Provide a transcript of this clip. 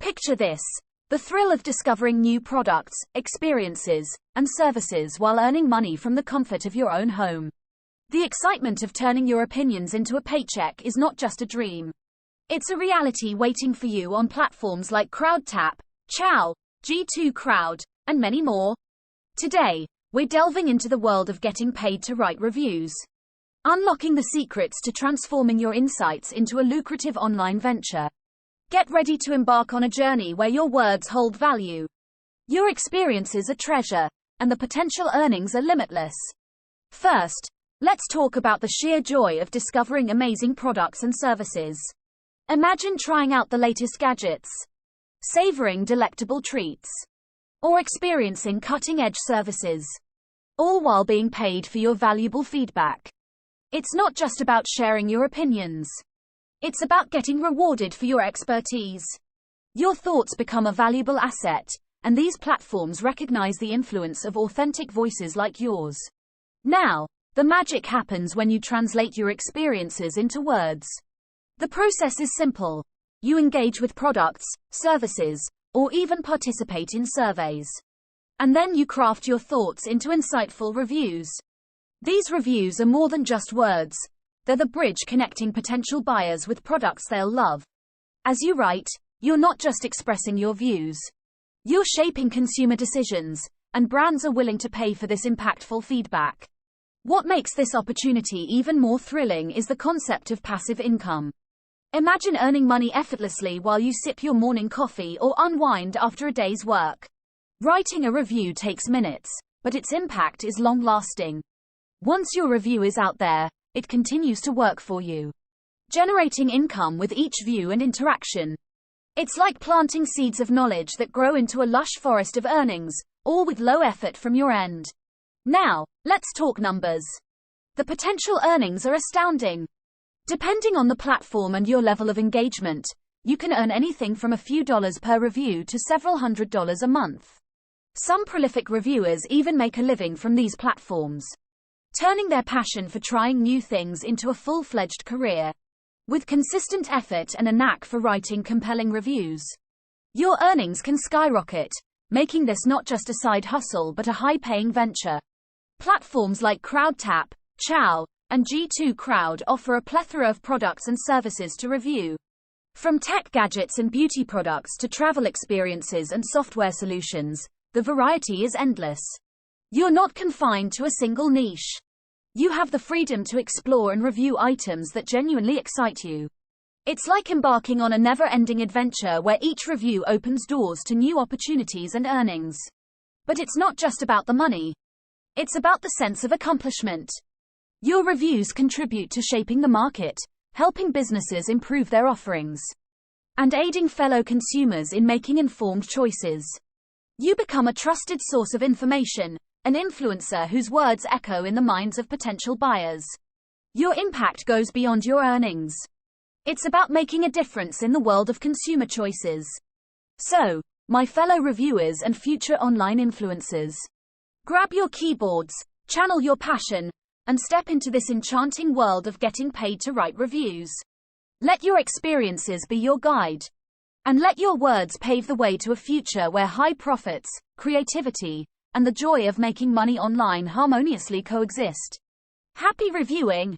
Picture this: the thrill of discovering new products, experiences, and services while earning money from the comfort of your own home. The excitement of turning your opinions into a paycheck is not just a dream. It's a reality waiting for you on platforms like Crowdtap, Ciao, G2 Crowd, and many more. Today, we're delving into the world of getting paid to write reviews. Unlocking the secrets to transforming your insights into a lucrative online venture. Get ready to embark on a journey where your words hold value. Your experiences are treasure, and the potential earnings are limitless. First, let's talk about the sheer joy of discovering amazing products and services. Imagine trying out the latest gadgets, savoring delectable treats, or experiencing cutting-edge services, all while being paid for your valuable feedback. It's not just about sharing your opinions. It's about getting rewarded for your expertise. Your thoughts become a valuable asset, and these platforms recognize the influence of authentic voices like yours. Now, the magic happens when you translate your experiences into words. The process is simple. You engage with products, services, or even participate in surveys. And then you craft your thoughts into insightful reviews. These reviews are more than just words. They're the bridge connecting potential buyers with products they'll love. As you write, you're not just expressing your views. You're shaping consumer decisions, and brands are willing to pay for this impactful feedback. What makes this opportunity even more thrilling is the concept of passive income. Imagine earning money effortlessly while you sip your morning coffee or unwind after a day's work. Writing a review takes minutes, but its impact is long-lasting. Once your review is out there, it continues to work for you, generating income with each view and interaction. It's like planting seeds of knowledge that grow into a lush forest of earnings, all with low effort from your end. Now, let's talk numbers. The potential earnings are astounding. Depending on the platform and your level of engagement, you can earn anything from a few dollars per review to several $100s a month. Some prolific reviewers even make a living from these platforms, turning their passion for trying new things into a full-fledged career. With consistent effort and a knack for writing compelling reviews, your earnings can skyrocket, making this not just a side hustle but a high-paying venture. Platforms like Crowdtap, Ciao, and G2 Crowd offer a plethora of products and services to review. From tech gadgets and beauty products to travel experiences and software solutions, the variety is endless. You're not confined to a single niche. You have the freedom to explore and review items that genuinely excite you. It's like embarking on a never-ending adventure where each review opens doors to new opportunities and earnings. But it's not just about the money. It's about the sense of accomplishment. Your reviews contribute to shaping the market, helping businesses improve their offerings, and aiding fellow consumers in making informed choices. You become a trusted source of information, an influencer whose words echo in the minds of potential buyers. Your impact goes beyond your earnings. It's about making a difference in the world of consumer choices. So, my fellow reviewers and future online influencers, grab your keyboards, channel your passion, and step into this enchanting world of getting paid to write reviews. Let your experiences be your guide, and let your words pave the way to a future where high profits, creativity, and the joy of making money online harmoniously coexist. Happy reviewing!